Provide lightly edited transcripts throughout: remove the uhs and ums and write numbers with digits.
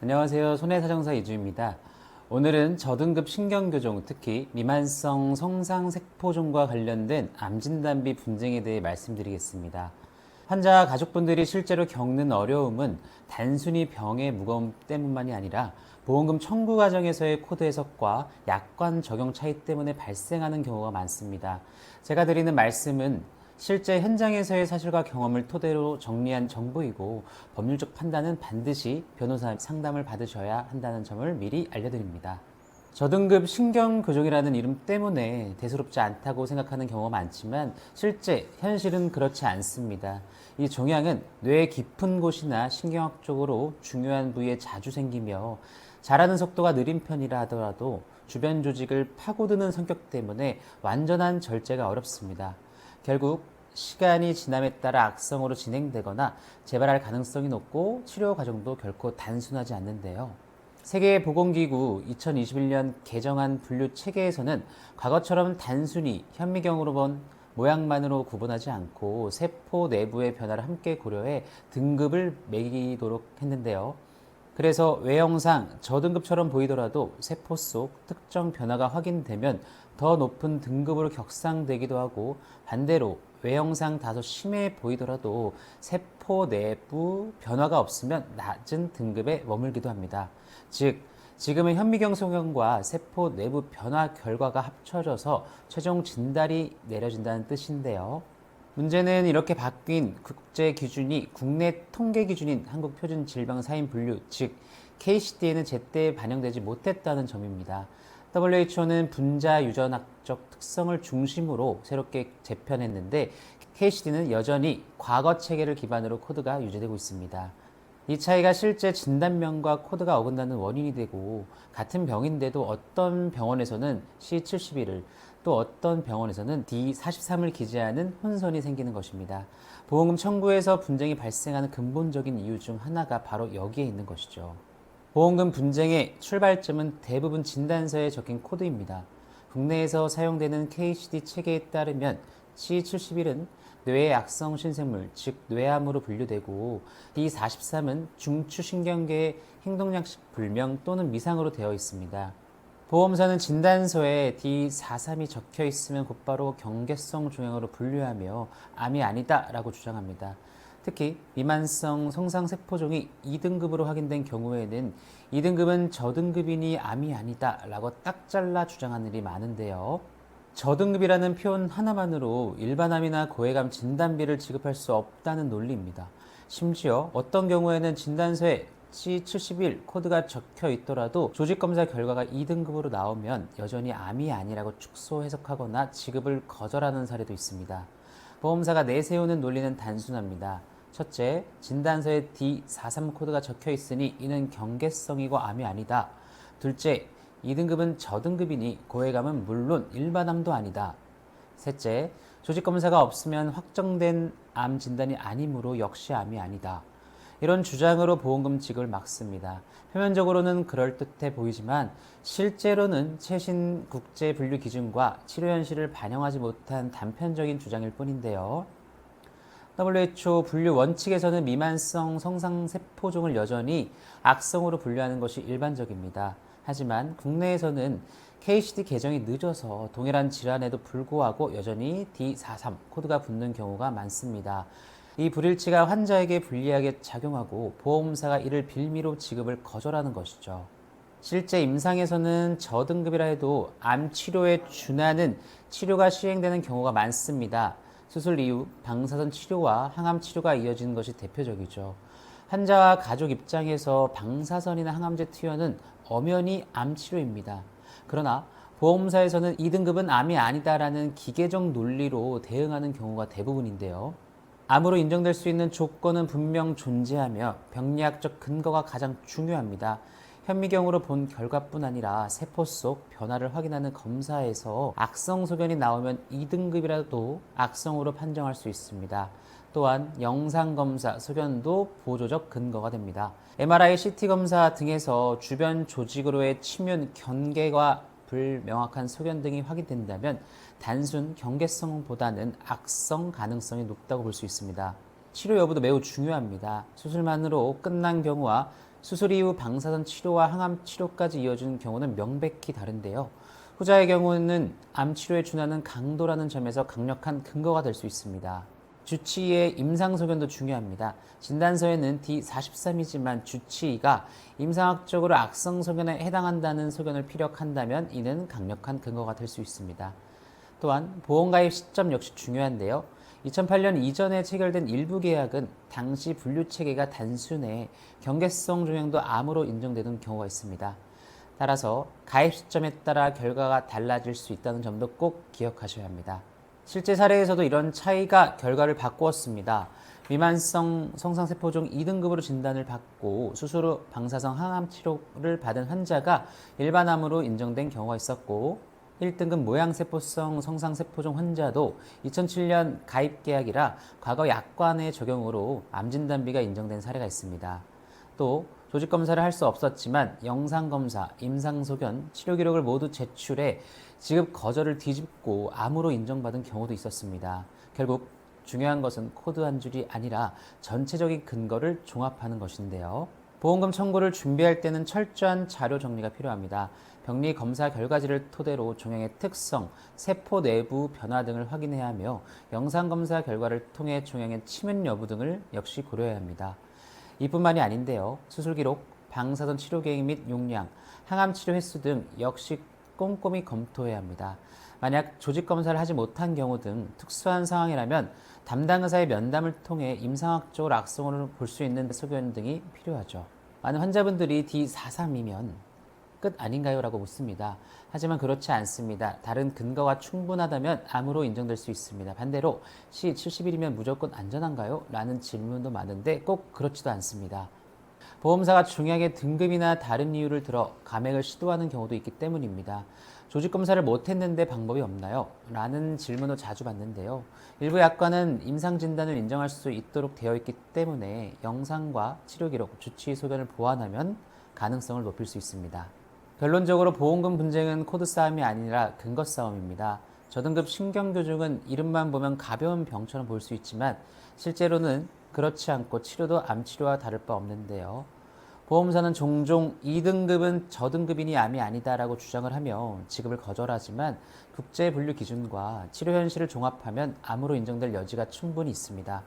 안녕하세요. 손해사정사 이주입니다. 오늘은 저등급 신경교종, 특히 미만성 성상세포종과 관련된 암진단비 분쟁에 대해 말씀드리겠습니다. 환자 가족분들이 실제로 겪는 어려움은 단순히 병의 무거움 때문만이 아니라 보험금 청구 과정에서의 코드 해석과 약관 적용 차이 때문에 발생하는 경우가 많습니다. 제가 드리는 말씀은 실제 현장에서의 사실과 경험을 토대로 정리한 정보이고 법률적 판단은 반드시 변호사 상담을 받으셔야 한다는 점을 미리 알려드립니다. 저등급 신경교종이라는 이름 때문에 대수롭지 않다고 생각하는 경우가 많지만 실제 현실은 그렇지 않습니다. 이 종양은 뇌의 깊은 곳이나 신경학적으로 중요한 부위에 자주 생기며 자라는 속도가 느린 편이라 하더라도 주변 조직을 파고드는 성격 때문에 완전한 절제가 어렵습니다. 결국 시간이 지남에 따라 악성으로 진행되거나 재발할 가능성이 높고 치료 과정도 결코 단순하지 않는데요. 세계보건기구 2021년 개정한 분류 체계에서는 과거처럼 단순히 현미경으로 본 모양만으로 구분하지 않고 세포 내부의 변화를 함께 고려해 등급을 매기도록 했는데요. 그래서 외형상 저등급처럼 보이더라도 세포 속 특정 변화가 확인되면 더 높은 등급으로 격상되기도 하고, 반대로 외형상 다소 심해 보이더라도 세포 내부 변화가 없으면 낮은 등급에 머물기도 합니다. 즉, 지금은 현미경 소견과 세포 내부 변화 결과가 합쳐져서 최종 진단이 내려진다는 뜻인데요. 문제는 이렇게 바뀐 국제 기준이 국내 통계 기준인 한국표준질병사인분류, 즉 KCD에는 제때 반영되지 못했다는 점입니다. WHO는 분자 유전학적 특성을 중심으로 새롭게 재편했는데 KCD는 여전히 과거 체계를 기반으로 코드가 유지되고 있습니다. 이 차이가 실제 진단명과 코드가 어긋나는 원인이 되고, 같은 병인데도 어떤 병원에서는 C71을 또 어떤 병원에서는 D43을 기재하는 혼선이 생기는 것입니다. 보험금 청구에서 분쟁이 발생하는 근본적인 이유 중 하나가 바로 여기에 있는 것이죠. 보험금 분쟁의 출발점은 대부분 진단서에 적힌 코드입니다. 국내에서 사용되는 KCD 체계에 따르면 C71은 뇌의 악성 신생물, 즉 뇌암으로 분류되고, D43은 중추신경계의 행동양식 불명 또는 미상으로 되어 있습니다. 보험사는 진단서에 D43이 적혀 있으면 곧바로 경계성 종양으로 분류하며 암이 아니다라고 주장합니다. 특히 미만성 성상세포종이 2등급으로 확인된 경우에는 2등급은 저등급이니 암이 아니다라고 딱 잘라 주장하는 일이 많은데요. 저등급이라는 표현 하나만으로 일반암이나 고해감 진단비를 지급할 수 없다는 논리입니다. 심지어 어떤 경우에는 진단서에 C71 코드가 적혀 있더라도 조직검사 결과가 2등급으로 나오면 여전히 암이 아니라고 축소 해석하거나 지급을 거절하는 사례도 있습니다. 보험사가 내세우는 논리는 단순합니다. 첫째, 진단서에 D43 코드가 적혀 있으니 이는 경계성이고 암이 아니다. 둘째, 2등급은 저등급이니 고해감은 물론 일반암도 아니다. 셋째, 조직검사가 없으면 확정된 암 진단이 아니므로 역시 암이 아니다. 이런 주장으로 보험금 지급을 막습니다. 표면적으로는 그럴듯해 보이지만 실제로는 최신 국제 분류 기준과 치료 현실을 반영하지 못한 단편적인 주장일 뿐인데요. WHO 분류 원칙에서는 미만성 성상세포종을 여전히 악성으로 분류하는 것이 일반적입니다. 하지만 국내에서는 KCD 개정이 늦어서 동일한 질환에도 불구하고 여전히 D43 코드가 붙는 경우가 많습니다. 이 불일치가 환자에게 불리하게 작용하고 보험사가 이를 빌미로 지급을 거절하는 것이죠. 실제 임상에서는 저등급이라 해도 암 치료에 준하는 치료가 시행되는 경우가 많습니다. 수술 이후 방사선 치료와 항암 치료가 이어지는 것이 대표적이죠. 환자와 가족 입장에서 방사선이나 항암제 투여는 엄연히 암 치료입니다. 그러나 보험사에서는 2등급은 암이 아니다라는 기계적 논리로 대응하는 경우가 대부분인데요. 암으로 인정될 수 있는 조건은 분명 존재하며 병리학적 근거가 가장 중요합니다. 현미경으로 본 결과뿐 아니라 세포 속 변화를 확인하는 검사에서 악성 소견이 나오면 2등급이라도 악성으로 판정할 수 있습니다. 또한 영상검사 소견도 보조적 근거가 됩니다. MRI, CT 검사 등에서 주변 조직으로의 침윤, 경계가 불명확한 소견 등이 확인된다면 단순 경계성보다는 악성 가능성이 높다고 볼 수 있습니다. 치료 여부도 매우 중요합니다. 수술만으로 끝난 경우와 수술 이후 방사선 치료와 항암 치료까지 이어지는 경우는 명백히 다른데요. 후자의 경우는 암 치료에 준하는 강도라는 점에서 강력한 근거가 될 수 있습니다. 주치의의 임상소견도 중요합니다. 진단서에는 D43이지만 주치의가 임상학적으로 악성 소견에 해당한다는 소견을 피력한다면 이는 강력한 근거가 될 수 있습니다. 또한 보험가입 시점 역시 중요한데요. 2008년 이전에 체결된 일부 계약은 당시 분류 체계가 단순해 경계성 종양도 암으로 인정되는 경우가 있습니다. 따라서 가입 시점에 따라 결과가 달라질 수 있다는 점도 꼭 기억하셔야 합니다. 실제 사례에서도 이런 차이가 결과를 바꾸었습니다. 미만성 성상세포종 2등급으로 진단을 받고 수술 후 방사선 항암 치료를 받은 환자가 일반암으로 인정된 경우가 있었고 1등급 모양세포성 성상세포종 환자도 2007년 가입 계약이라 과거 약관의 적용으로 암 진단비가 인정된 사례가 있습니다. 또 조직검사를 할 수 없었지만 영상검사, 임상소견, 치료기록을 모두 제출해 지급 거절을 뒤집고 암으로 인정받은 경우도 있었습니다. 결국 중요한 것은 코드 한 줄이 아니라 전체적인 근거를 종합하는 것인데요. 보험금 청구를 준비할 때는 철저한 자료 정리가 필요합니다. 병리 검사 결과지를 토대로 종양의 특성, 세포 내부 변화 등을 확인해야 하며 영상검사 결과를 통해 종양의 침현 여부 등을 역시 고려해야 합니다. 이뿐만이 아닌데요. 수술 기록, 방사선 치료 계획 및 용량, 항암 치료 횟수 등 역시 꼼꼼히 검토해야 합니다. 만약 조직 검사를 하지 못한 경우 등 특수한 상황이라면 담당 의사의 면담을 통해 임상학적으로 악성을 볼 수 있는 소견 등이 필요하죠. 많은 환자분들이 D43이면 끝 아닌가요? 라고 묻습니다. 하지만 그렇지 않습니다. 다른 근거가 충분하다면 암으로 인정될 수 있습니다. 반대로 C71이면 무조건 안전한가요? 라는 질문도 많은데 꼭 그렇지도 않습니다. 보험사가 중요하게 등급이나 다른 이유를 들어 감액을 시도하는 경우도 있기 때문입니다. 조직검사를 못했는데 방법이 없나요? 라는 질문을 자주 받는데요. 일부 약관은 임상진단을 인정할 수 있도록 되어 있기 때문에 영상과 치료기록, 주치의 소견을 보완하면 가능성을 높일 수 있습니다. 결론적으로 보험금 분쟁은 코드 싸움이 아니라 근거 싸움입니다. 저등급 신경교종은 이름만 보면 가벼운 병처럼 보일 수 있지만 실제로는 그렇지 않고 치료도 암치료와 다를 바 없는데요. 보험사는 종종 2등급은 저등급이니 암이 아니다라고 주장을 하며 지급을 거절하지만 국제분류 기준과 치료 현실을 종합하면 암으로 인정될 여지가 충분히 있습니다.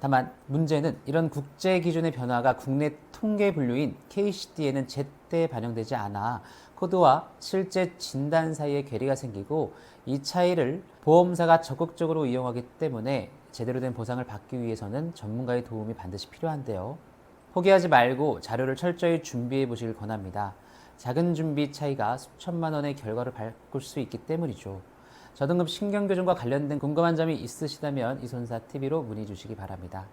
다만 문제는 이런 국제 기준의 변화가 국내 통계 분류인 KCD에는 제때 반영되지 않아 코드와 실제 진단 사이에 괴리가 생기고 이 차이를 보험사가 적극적으로 이용하기 때문에 제대로 된 보상을 받기 위해서는 전문가의 도움이 반드시 필요한데요. 포기하지 말고 자료를 철저히 준비해 보시길 권합니다. 작은 준비 차이가 수천만 원의 결과를 바꿀 수 있기 때문이죠. 저등급 신경교정과 관련된 궁금한 점이 있으시다면 이손사TV로 문의 주시기 바랍니다.